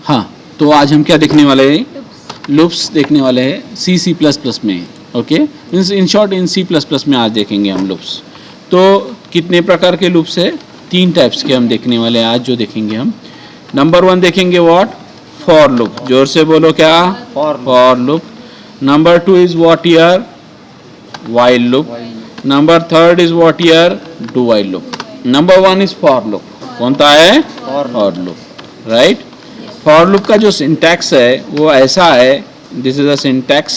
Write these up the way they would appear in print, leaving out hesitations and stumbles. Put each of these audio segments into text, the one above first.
हाँ, तो आज हम क्या देखने वाले हैं? लूप्स देखने वाले हैं सी प्लस प्लस में. Okay, in short in C plus plus में आज देखेंगे हम लूप्स. तो कितने प्रकार के लूप्स है? 3 टाइप्स के हम देखने वाले हैं आज जो देखेंगे हम. नंबर 1 देखेंगे व्हाट? For loop. जोर से बोलो क्या? For loop. Number 2 is what year? while loop. Number 3 is what here? Do while loop. Number 1 is for loop. कौन सा है? For loop. Right? For loop का जो syntax है वो ऐसा है. This is a syntax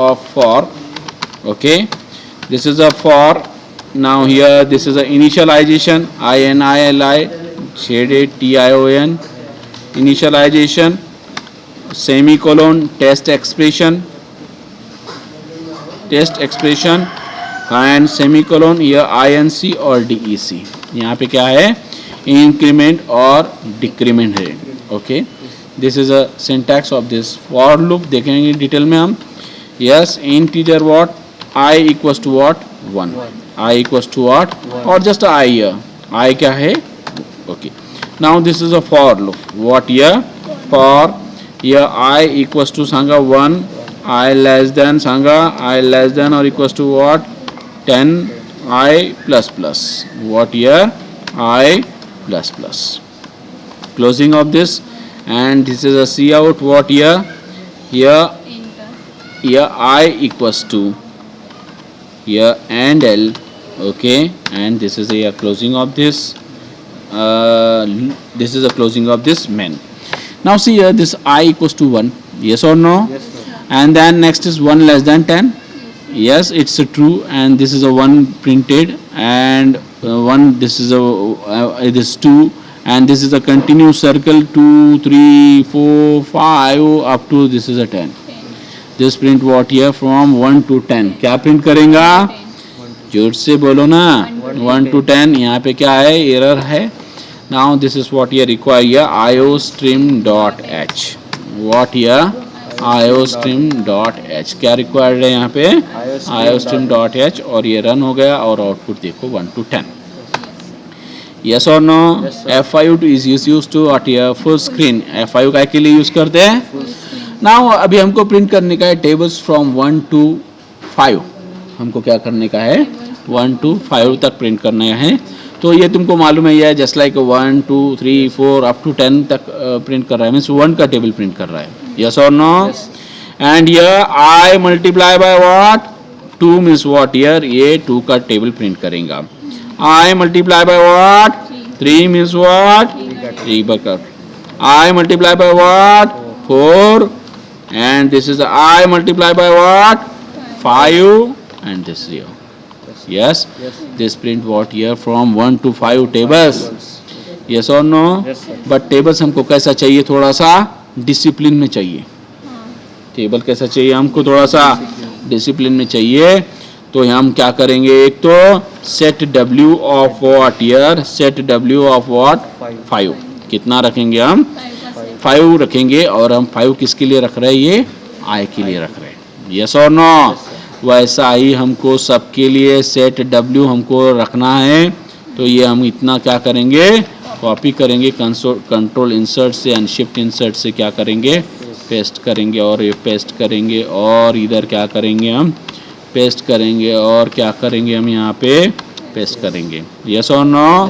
of for. Okay. This is a for. Now here this is a initialization. INIALI shaded TION. Initialization. Semicolon. Test expression. Test expression and semicolon या INC और DEC. यहाँ पे क्या है? इंक्रीमेंट और decrement है. Okay, this is a syntax of this for loop. देखेंगे detail में हम. Yes, integer what? I equals to what? 1. I equals to what? और जस्ट I हियर. I क्या है? Okay, now this is a for loop. What here? For here I equals to सांगा 1. I less than सांगा I less than or equals to what? 10 I plus plus. What here? I plus plus. Closing of this, and this is a C out. What here? Here I equals to here and L. Okay, and this is a closing of this. This is a closing of this main. Now see here, this I equals to 1. Yes or no? Yes, sir. And then next is 1 less than 10. Yes, it's a true, and this is a 1 printed, and 1 this is a this 2, and this is a continuous circle 2 3 4 5 up to this is a 10. This print what here from 1 to 10. क्या print करेगा? जोर से बोलो ना. 1 to 10. यहाँ पे क्या है? एरर है. Now this is what here require here iostream.h. What here? iostream.h. क्या रिक्वायर्ड है यहाँ पे? iostream.h. और ये रन हो गया और आउटपुट देखो 1 to 10. Yes or no? Yes, sir. F5 is used to what here? Full screen. F5 काय के लिए यूज करते हैं? Now अभी हमको प्रिंट करने का है टेबल्स फ्रॉम 1 to 5. हमको क्या करने का है? 1 to 5 तक प्रिंट करना है. तो ये तुमको मालूम है, ये जस्ट लाइक 1 2 3 4 अप टू 10 तक प्रिंट कर रहा है. मीन्स 1 का टेबल प्रिंट कर रहा है. Yes or no? Yes. And here I multiply by what? 2 means what here? ये 2 का टेबल प्रिंट करेगा. I multiply by what? 3 means what? 3 बकर. I multiply by what? 4. And this is I multiply by what? 5. And this here. Yes? Yes. This print what here from 1 to 5 tables. Yes or no? Yes, sir. But tables हमको कैसा चाहिए? थोड़ा सा discipline में चाहिए. Table कैसा चाहिए हमको? थोड़ा सा डिसिप्लिन में चाहिए. तो हम क्या करेंगे? एक तो set W of what year? Set W of what? 5. कितना रखेंगे हम? 5 रखेंगे. और हम 5 किसके लिए रख रहे हैं? ये I के लिए रख रहे हैं. यस और नो? वैसा ही हमको सबके लिए सेट W हमको रखना है. तो ये हम इतना क्या करेंगे? कॉपी करेंगे. कंट्रोल इंसर्ट से एंड शिफ्ट इंसर्ट से क्या करेंगे? पेस्ट करेंगे. और ये पेस्ट करेंगे. और इधर क्या करेंगे? हम पेस्ट करेंगे. और क्या करेंगे? हम यहाँ पे पेस्ट करेंगे. यस और नो?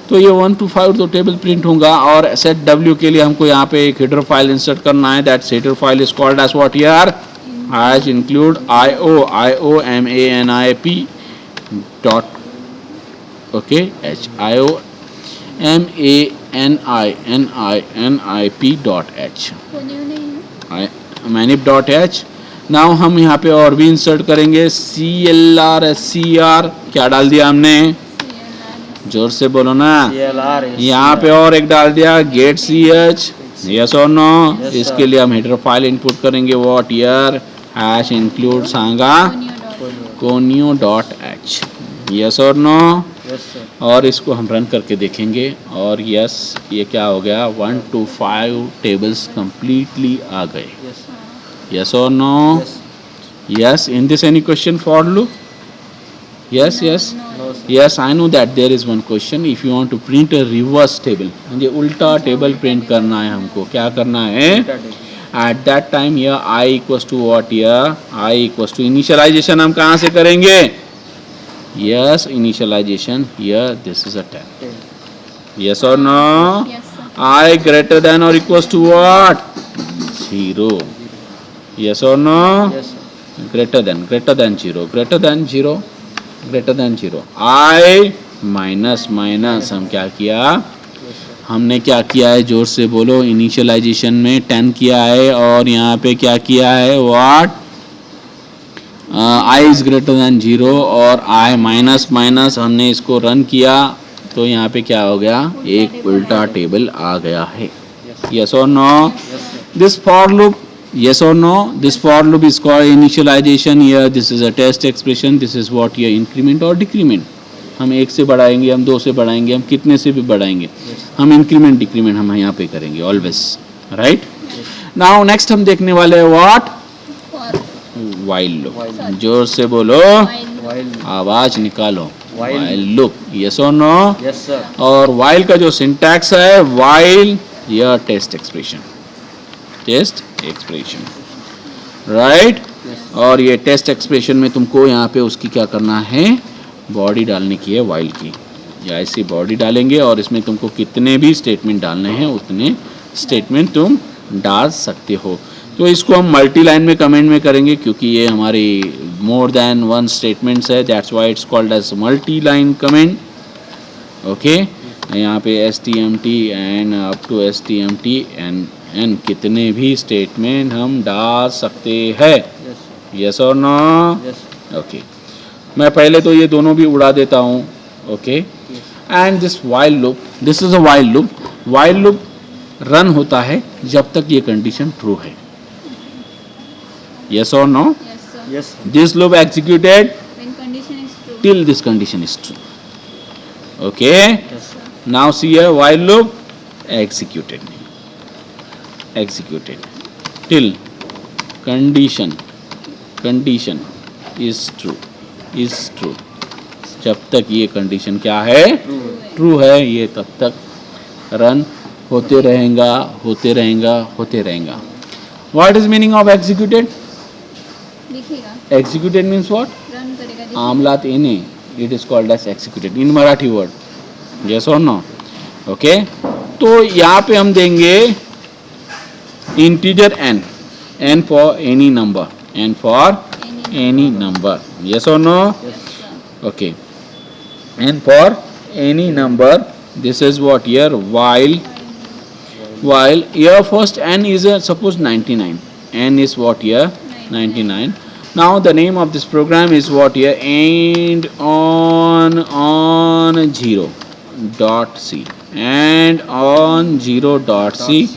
तो ये 1 to 5 तो टेबल प्रिंट होगा. और सेट W के लिए हमको यहाँ पे एक हेडर फाइल इंसर्ट करना है. That header file is called as what here? As include IOMANIP dot okay H IOMANINIP dot H manip dot H. Now हम यहाँ पे और भी इंसर्ट करेंगे. CLR SCR क्या डाल दिया हमने? जोर से बोलो ना. यहाँ पे और एक डाल दिया get CH. Yes or no? इसके लिए हम हेडर फाइल इनपुट करेंगे. What year? Hash include Sanga conio.h. Yes और नो? Yes, sir. और इसको हम रन करके देखेंगे. और यस, ये क्या हो गया? 1 to 5 टेबल्स कंप्लीटली आ गए. Yes. यस और no? Yes. Yes. In this any question for loop? Yes, yes. Yes, I know that there is one question. If you want to print a reverse table, म्हणजे उल्टा table print करना है हमको, क्या करना है? At that time here I equals to what here? I equals to initialization हम कहाँ से करेंगे? Yes, initialization here. This is a 10. Yes or no? Yes, sir. I greater than or equals to what? 0. Yes or no? Yes, sir. Greater than 0, greater than 0, greater than 0. I minus minus हम क्या किया? हमने क्या किया है? जोर से बोलो. इनिशियलाइजेशन में 10 किया है और यहाँ पे क्या किया है? What? I is greater than 0 और I माइनस माइनस हमने इसको रन किया तो यहाँ पे क्या हो गया? एक उल्टा टेबल आ गया है. Yes or no? Yes, sir. This for loop, yes or no? This for loop is called initialization. Here this is a test expression. This is what here increment or decrement. हम 1 से बढ़ाएंगे, हम 2 से बढ़ाएंगे, हम कितने से भी बढ़ाएंगे, हम इंक्रीमेंट डिक्रीमेंट हम यहाँ पे करेंगे ऑलवेज, राइट? नाउ नेक्स्ट हम देखने वाले हैं what? For while loop. While. जोर से बोलो, while While. आवाज निकालो. While. While loop. यस और नो? Yes, sir. और वाइल का जो सिंटैक्स है, वाइल या test expression, test expression, right? और ये टेस्ट एक्सप्रेशन में तुमको यहाँ पे उसकी क्या करना है? बॉडी डालने की है वाइल की. या ऐसी बॉडी डालेंगे और इसमें तुमको कितने भी स्टेटमेंट डालने हैं उतने स्टेटमेंट तुम डाल सकते हो. तो इसको हम मल्टी लाइन में कमेंट में करेंगे क्योंकि ये हमारी मोर देन वन स्टेटमेंट्स है. That's why it's called as multi line comment. Okay, यहाँ पे STMT end up to STMT end कितने भी स्टेटमेंट हम डाल सकते हैं. Yes, sir. यस और नो? Yes, sir. ओके, मैं पहले तो ये दोनों भी उड़ा देता हूँ. Okay, and this while loop, this is a while loop. While loop run होता है जब तक ये कंडीशन ट्रू है. यस और no? yes, sir. Yes, sir. This loop executed When condition is true. till this condition is true. Okay, Yes, sir. now see here while loop executed till condition is true. जब तक ये condition क्या है? True है, ये तब तक run होते रहेगा. What is meaning of executed? दिखेगा. Executed means what? Run करेगा. दिखेगा. आमलात इने, it is called as executed in Marathi word. Yes or no? Okay, तो यहाँ पे हम देंगे integer n for any number, any number. Yes or no? Yes, Okay, n for any number. This is what here while here first n is suppose 99. N is what here? 99. Now the name of this program is what here? End on 0.c. And on 0.c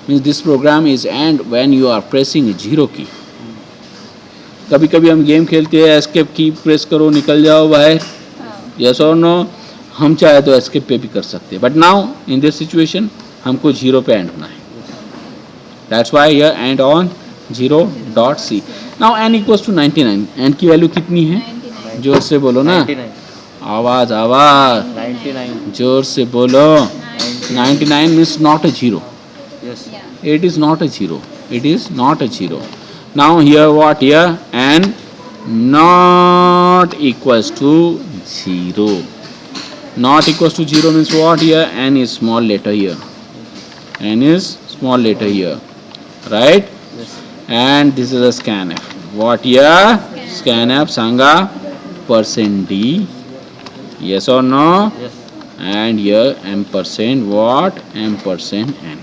means this program is end when you are pressing 0 key. कभी कभी हम game खेलते हैं, escape की press करो निकल जाओ बाहर. हाँ. यस और नो? हम चाहे तो एस्केप पे भी कर सकते हैं, but now in this situation हमको 0 पे एंड होना है. That's why here end on 0.c. Now n equals to 99. n की वैल्यू कितनी है? 99. जोर से बोलो ना. 99. आवाज 99. जोर से बोलो. 99 means not a 0. Yes. Yeah. It is not a 0. It is not a 0. Now here what here? N not equals to 0. Not equals to 0 means what here? N is small letter here. N is small letter here. Right? Yes. And this is a scanf. What here? Scanf sanga %d. Yes or no? Yes. And here ampersand what? Ampersand n.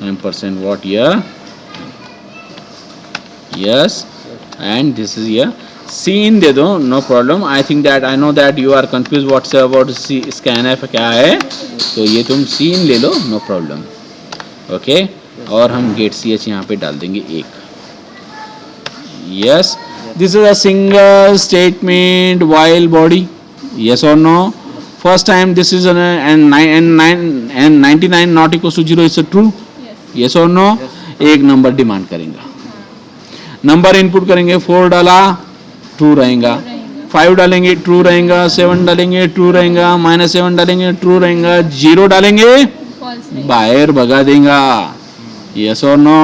Ampersand what here? Yes. And this is here. Scene दे दो, no problem. I think that I know that you are confused what's about scanf क्या है, तो ये तुम scene ले लो, no problem. Okay. और हम get ch यहाँ पे डाल देंगे 1. Yes. This is a single statement while body. Yes or no? First time this is an and 99 not equals to 0 is a true. Yes. Yes or no? एक number demand करेंगे. Number input करेंगे, 4 डाला, 2 रहेगा. 5 डालेंगे true रहेगा, 7 डालेंगे true रहेगा, -7 डालेंगे ट्रू रहेगा, 0 डालेंगे फॉल्स रहेगा। बाहर भगा देगा. Yes or no?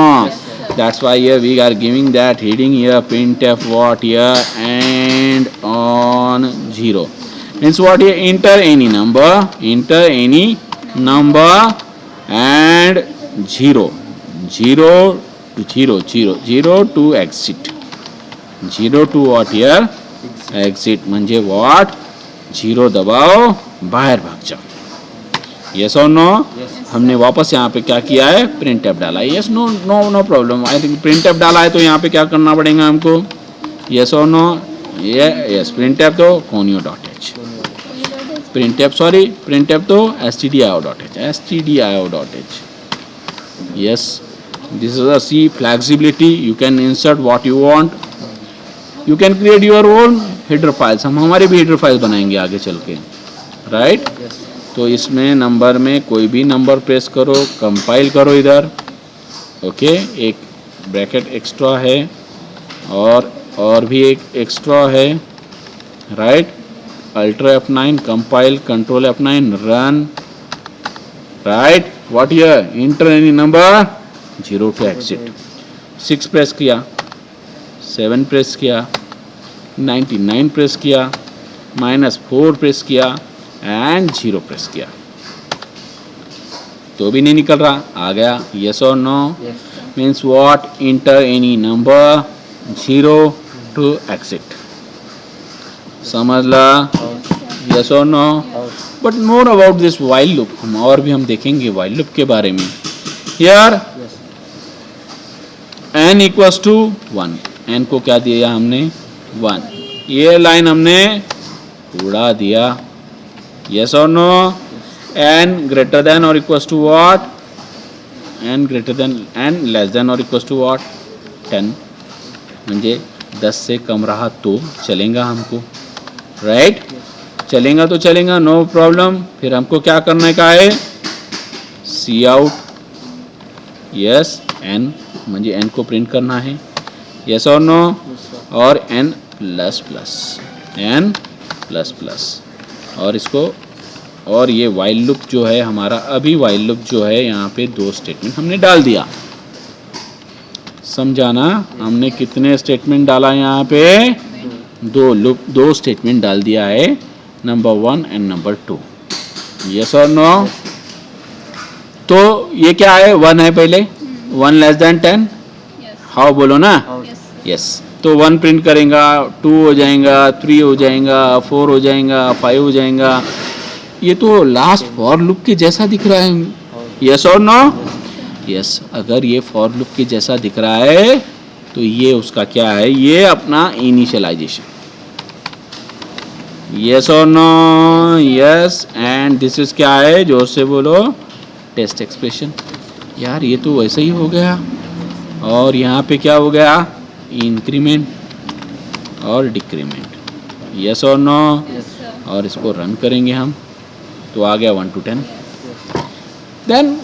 That's why here we are giving that heading here printf what here and on 0 means what here, enter any number and 0 to exit, 0 to what here exit म्हणजे what 0 दबाओ बाहर भाग जाओ. Yes or no? हमने वापस यहाँ पे क्या किया है, प्रिंट एफ डाला है. Yes no no no problem. I think print F डाला है तो यहाँ पे क्या करना पड़ेगा हमको. यस और नो. ये यस प्रिंट एफ तो फोनियो dot h, printf sorry printf तो stdio dot h. Yes this is a C flexibility. You can insert what you want, you can create your own header files. हम हमारे भी header files बनाएंगे आगे चल के, right. तो इसमें नंबर में कोई भी नंबर प्रेस करो, कंपाइल करो इधर. ओके, एक ब्रैकेट एक्स्ट्रा है और भी एक एक्स्ट्रा है, right. Ultra F9 compile, control F9 run, right. What here, enter any number, 0 to exit. 6 press किया, 7 प्रेस किया, 99 प्रेस किया, -4 प्रेस किया एंड 0 प्रेस किया तो भी नहीं निकल रहा. आ गया. यस और no means what, enter any number 0 to exit. समझ ला. यस और no. But more about this while loop, हम और भी हम देखेंगे व्हाइल लूप के बारे में. Here n equals to 1, n को क्या दिया हमने 1. ये लाइन हमने उड़ा दिया. Yes or no? n greater than or equals to what? n greater than n less than or equals to what? 10. म्हणजे 10 से कम रहा तो चलेगा हमको, राइट. चलेगा तो चलेगा, नो प्रॉब्लम. फिर हमको क्या करने का है, सी आउट. यस n म्हणजे n को प्रिंट करना है. यस और नो. और n प्लस प्लस और इसको, और ये वाइल लूप जो है हमारा, अभी वाइल लूप जो है यहाँ पे 2 स्टेटमेंट हमने डाल दिया. समझाना, हमने कितने स्टेटमेंट डाला यहाँ पे, 2 स्टेटमेंट डाल दिया है, नंबर 1 एंड नंबर 2. यस और नो. तो ये क्या है, 1 है पहले, 1 लेस देन 10. हाउ बोलो ना. यस तो 1 प्रिंट करेगा, 2 हो जाएगा, 3 हो जाएगा, 4 हो जाएगा, 5 हो जाएगा. ये तो लास्ट फॉर लूप के जैसा दिख रहा है. यस और नो. यस, अगर ये फॉर लूप के जैसा दिख रहा है तो ये उसका क्या है, ये अपना इनिशियलाइजेशन. यस और no. Yes. And this is क्या है, जोर से बोलो, टेस्ट एक्सप्रेशन. यार ये तो वैसे ही हो गया. और यहाँ पे क्या हो गया, इंक्रीमेंट और डिक्रीमेंट. यस और नो. और इसको रन करेंगे हम तो आ गया 1 to 10. Then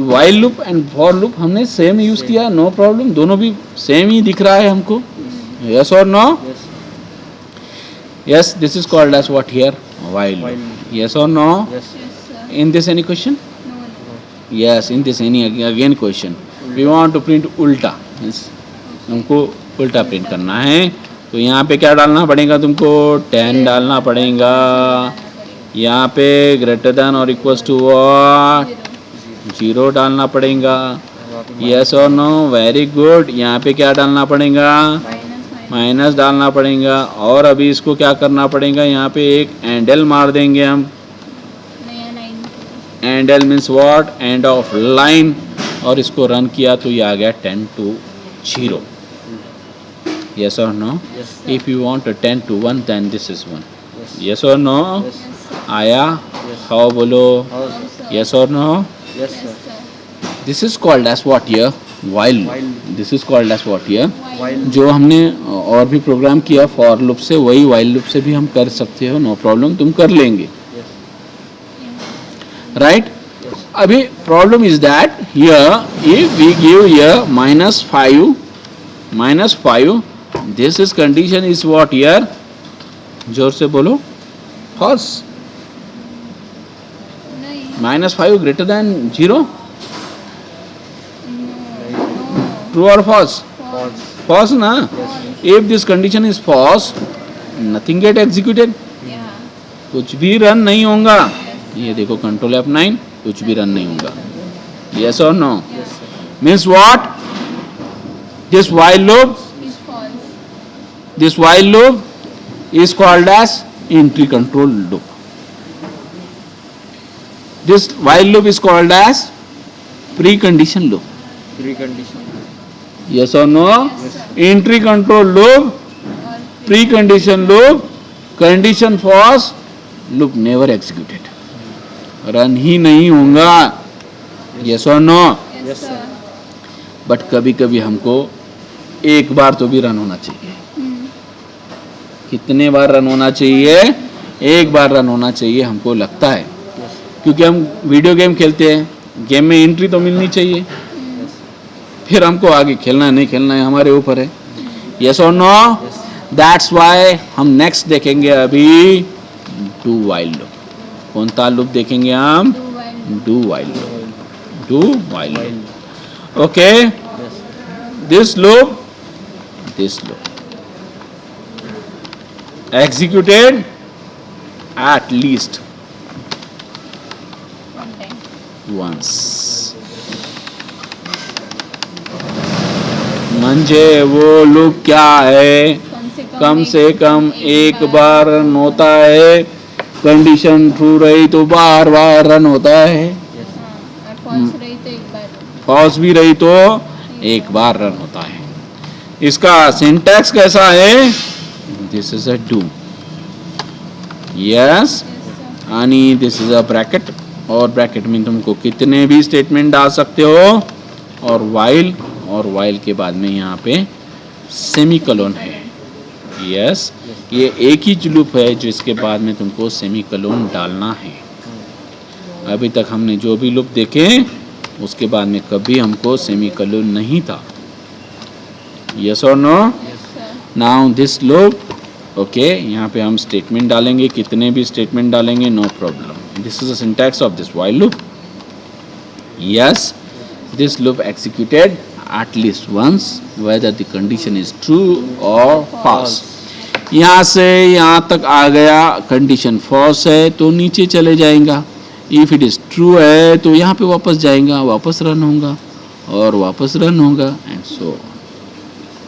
while loop and for loop हमने सेम यूज किया, नो प्रॉब्लम. दोनों भी सेम ही दिख रहा है हमको. यस और no. Yes, this is called as what here, while loop. Yes और no. In this any question. Yes, in this any again question. We want to print उल्टा, हमको उल्टा प्रिंट करना है. तो यहाँ पे क्या डालना पड़ेगा तुमको, 10 डालना पड़ेगा. यहाँ पे ग्रेटर देन और इक्वल्स टू व्हाट, 0 डालना पड़ेगा. यस और नो. Very good. यहाँ पे क्या डालना पड़ेगा, माइनस डालना पड़ेगा. और अभी इसको क्या करना पड़ेगा, यहाँ पे एक एंडल मार देंगे हम. Endl means what, end of line. और इसको रन किया तो ये आ गया 10 to 0. Yes or no? Yes, If you want a 10 to 1 then this is 1. Yes or no? Yes. आया. Yes. How बोलो. How? Yes or no? Yes, sir. This is called as what here? While. While. This is called as what here? While. जो हमने और भी programme किया for loop से, वही while loop से भी हम कर सकते हो, नो प्रॉब्लम, तुम कर लेंगे. Yes. Right? अभी problem is that here if we give here -5, this is condition is what here, जोर से बोलो. फॉल्स. नहीं. -5 greater than 0. No. True or false? False. False ना. False. If this condition is false, nothing get executed. Yeah. कुछ भी run नहीं होगा. ये देखो कंट्रोल F9, कुछ भी रन नहीं होगा. Yes or no? Yeah. Means what? This while loop, Is false. this while loop is called as entry control loop. This while loop is called as precondition loop. Precondition. Yes or no? Yes, sir. Entry control loop, Or precondition loop, condition false, loop never executed. Run ही नहीं होगा. Yes or no? Yes, sir. But कभी कभी हमको एक बार तो भी run होना चाहिए. कितने बार रन होना चाहिए? एक बार रन होना चाहिए हमको लगता है, क्योंकि हम वीडियो गेम खेलते हैं, गेम में एंट्री तो मिलनी चाहिए. फिर हमको आगे खेलना है नहीं खेलना है हमारे ऊपर है. यस और नो? दैट्स वाई हम नेक्स्ट देखेंगे अभी डू वाइल लूप. कौन सा लूप देखेंगे हम? Do while. Do while loop. Do while loop. Okay. This loop executed at least One time. once. म्हणजे वो लूप क्या है? कम से कम एक बार रन होता है. कंडीशन ट्रू रही तो बार बार रन होता है. हाँ. और false रही तो एक बार. फॉल्स भी रही तो एक बार रन होता है. इसका सिंटैक्स कैसा है? This is a do. Yes. Yes, sir. आणि दिस इज अ ब्रैकेट, और ब्रैकेट में तुमको कितने भी स्टेटमेंट डाल सकते हो. और वाइल के बाद में यहाँ पे सेमीकोलन है. यस. ये एक ही लूप है जिसके बाद में तुमको सेमीकोलन डालना है. अभी तक हमने जो भी लूप देखे उसके बाद में कभी हमको सेमीकोलन नहीं था. यस और no? Yes, sir. Now this loop. Okay, यहाँ पे हम स्टेटमेंट डालेंगे, कितने भी स्टेटमेंट डालेंगे, no problem. This is the syntax of this while loop. Yes. This loop executed at least once whether the condition is true or false. यहाँ से यहाँ तक आ गया, कंडीशन false है तो नीचे चले जाएगा. इफ इट इज ट्रू है तो यहाँ पे वापस जाएगा, वापस रन होगा और वापस रन होगा एंड सो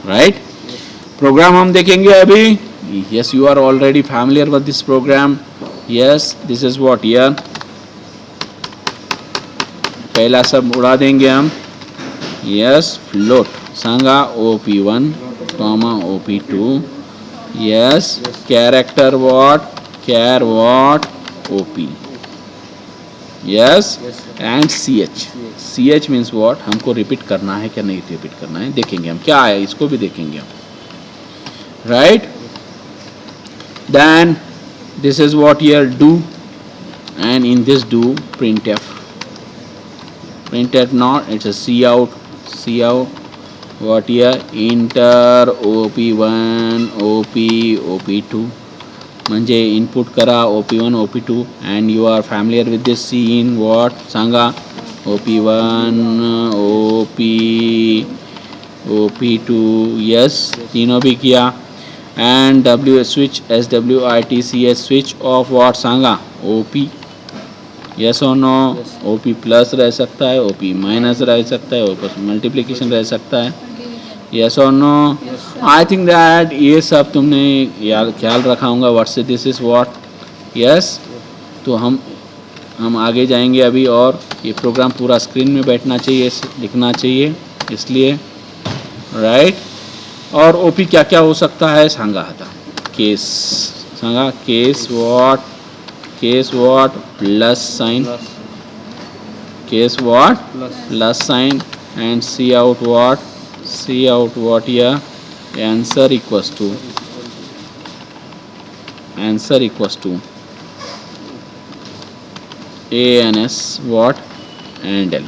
राइट. प्रोग्राम हम देखेंगे अभी. Yes, you are already familiar with this program. Yes, this is what here. पहला सब उड़ा देंगे हम. यस, फ्लोट सांगा OP1 comma OP2. Yes, character what, char what OP. Yes, and CH means what, हमको रिपीट करना है क्या नहीं रिपीट करना है देखेंगे हम. क्या है इसको भी देखेंगे हम. Right. Then this is what here do, and in this do printf not, it's a cout what here, enter OP1 OP2 म्हणजे इनपुट करा OP1 OP2 and you are familiar with this scene what Sanga. OP1 OP2 yes, तीनों भी किया. and W switch SWITCH switch of what Sanga OP. Yes और no? OP plus रह सकता है, OP minus रह सकता है, OP मल्टीप्लिकेशन रह सकता है. यस और नो? आई थिंक दैट ये सब तुमने यार ख्याल रखा होगा. व्हाट से दिस इज़ व्हाट. यस. तो हम आगे जाएंगे अभी, और ये प्रोग्राम पूरा स्क्रीन में बैठना चाहिए, लिखना चाहिए इसलिए. राइट. और OP क्या क्या हो सकता है सांगा था. Case Sanga case what plus sign, case what plus sign, and cout what here, answer equals to ans what and l.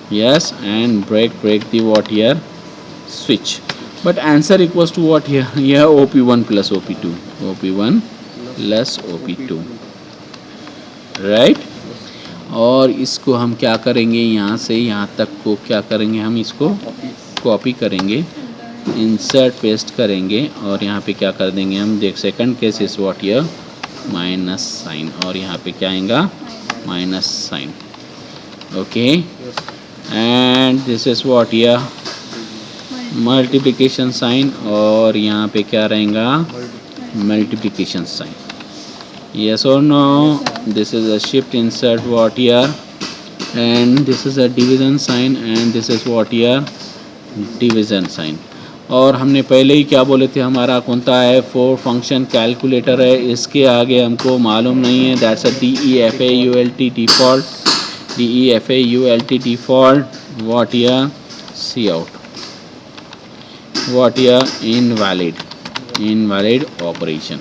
Yes, and break the what here switch. but answer equals to what here? Here OP1 plus OP2. OP1 plus OP2. Right और इसको हम क्या करेंगे यहाँ से यहाँ तक को क्या करेंगे हम इसको कॉपी करेंगे इंसर्ट पेस्ट करेंगे और यहाँ पे क्या कर देंगे हम देख second case is what here minus sign और यहाँ पे क्या आएगा minus sign okay and this is what here multiplication sign और यहाँ पे क्या रहेगा multiplication sign yes or no this is a shift insert what here and this is a division sign and this is what here division sign और हमने पहले ही क्या बोले थे हमारा कौन सा है फोर फंक्शन कैलकुलेटर है इसके आगे हमको मालूम नहीं है that's a DEFAULT default DEFAULT default what here C out what here invalid operation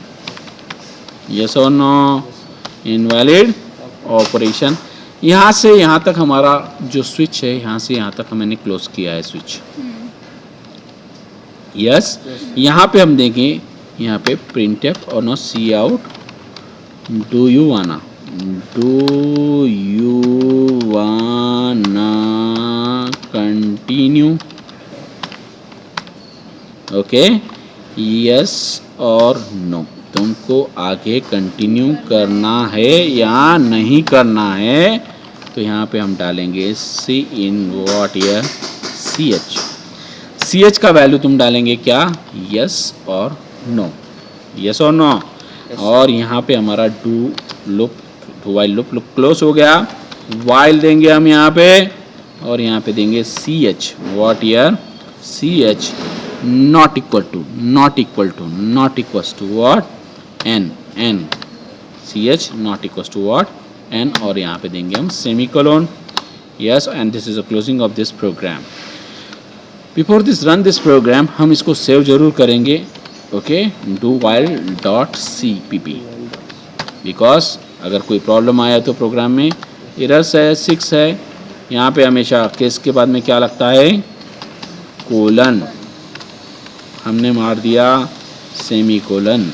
yes और नो इनवैलिड ऑपरेशन यहाँ से यहाँ तक हमारा जो स्विच है यहाँ से यहाँ तक मैंने क्लोज किया है स्विच यस यहाँ पे हम देखें यहाँ पे printf और no C out do you wanna continue okay yes और नो तुमको आगे कंटिन्यू करना है या नहीं करना है तो यहाँ पे हम डालेंगे cin what here C h का वैल्यू तुम डालेंगे क्या यस और नो यस और नो और यहाँ पे हमारा डू वाइल लूप क्लोज हो गया वाइल देंगे हम यहाँ पे और यहाँ पे देंगे C H what here C H not equal to what n ch not equals to what n और यहाँ पे देंगे हम semicolon yes and this is a closing of this program before this run this program हम इसको save जरूर करेंगे okay do while dot cpp because अगर कोई प्रॉब्लम आया तो प्रोग्राम में एरर्स है 6 है यहाँ पे हमेशा केस के बाद में क्या लगता है कोलन हमने मार दिया semi colon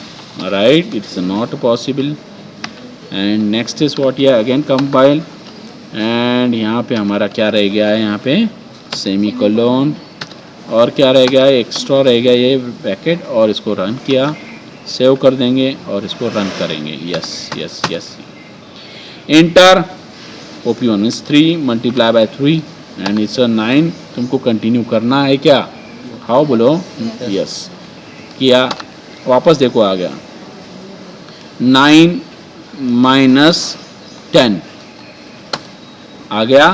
right it's not possible and next is what here again compile and यहाँ पे हमारा क्या रह गया है यहाँ पे सेमी कोलन और क्या रह गया है एक्स्ट्रा रह गया ये ब्रैकेट और इसको रन किया सेव कर देंगे और इसको रन करेंगे yes yes yes inter OP1 is 3 multiply by 3 and it's 9 तुमको कंटिन्यू करना है क्या हाउ बोलो यस किया वापस देखो आ गया 9 माइनस 10 आ गया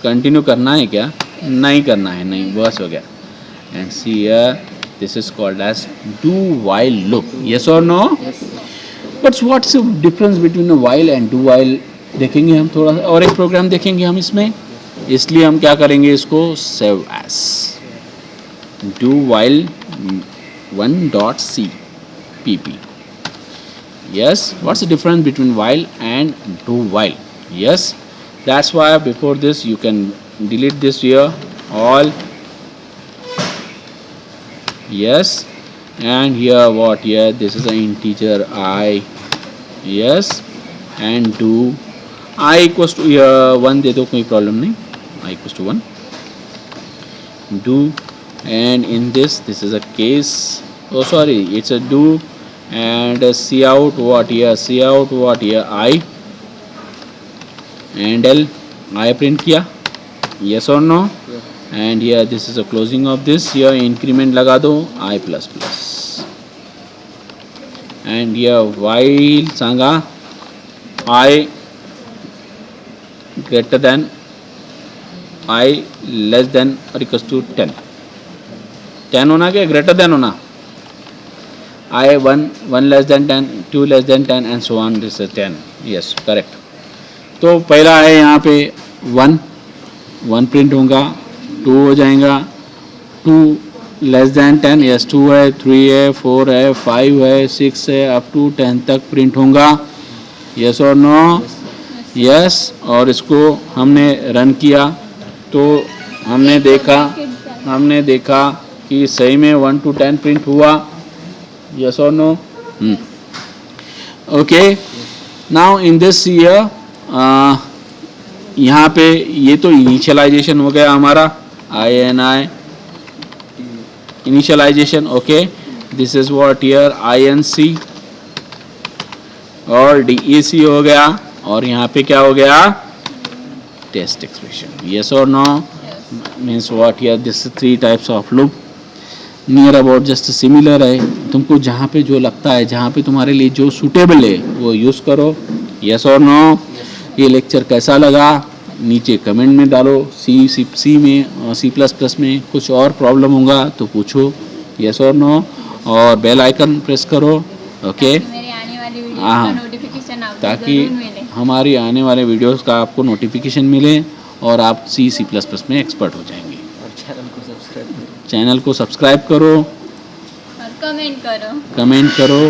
कंटिन्यू करना है क्या नहीं करना है नहीं बस हो गया and see here this is called as do while loop yes और no but what's the difference between while and do while देखेंगे हम थोड़ा सा और एक प्रोग्राम देखेंगे हम इसमें इसलिए हम क्या करेंगे इसको save as do while 1.cpp yes what's the difference between while and do while yes that's why before this you can delete this here all yes and here what here this is an integer I yes and do I equals to here 1 दे दो कोई problem नहीं I equals to 1 do and in this is a case oh sorry it's a do and see out what here I and L I print किया yes or no yes. and here this is a closing of this here increment लगा दो I plus plus and here while Sanga I greater than I less than or equals to 10 होना क्या greater than होना I 1 less than 10 2 less than 10 and so on this is 10 yes correct तो पहला है यहाँ पे 1 प्रिंट होगा 2 हो जाएगा 2 लेस देन 10 यस 2 है 3 है 4 है 5 है 6 है अप टू 10 तक प्रिंट होगा यस और नो यस और इसको हमने रन किया तो हमने देखा कि सही में 1 to 10 प्रिंट हुआ, यस और no? Okay, now in this here यहाँ पे ये तो इनिशियलाइजेशन हो गया हमारा, INI initialization, okay, this is what here INC और DEC हो गया, और यहाँ पे क्या हो गया, टेस्ट एक्सप्रेशन, यस और no? Means what here this 3 types of loop, near about just similar है, तुमको जहाँ पे जो लगता है, जहाँ पे तुम्हारे लिए जो सूटेबल है वो यूज़ करो, यस और नो? ये लेक्चर कैसा लगा नीचे कमेंट में डालो, सी में C++ में कुछ और प्रॉब्लम होगा तो पूछो, यस और नो? और बेल आइकन प्रेस करो, ओके, ताकि मेरी आने वाली वीडियो हाँ, का नोटिफिकेशन आपको ताकि जरूर मिले। हमारी आने वाले वीडियोस का आपको नोटिफिकेशन मिले और आप C++ में एक्सपर्ट हो जाएंगे। और चैनल को सब्सक्राइब करो। चैनल को सब्सक्राइब करो, और कमेंट करो। कमेंट करो,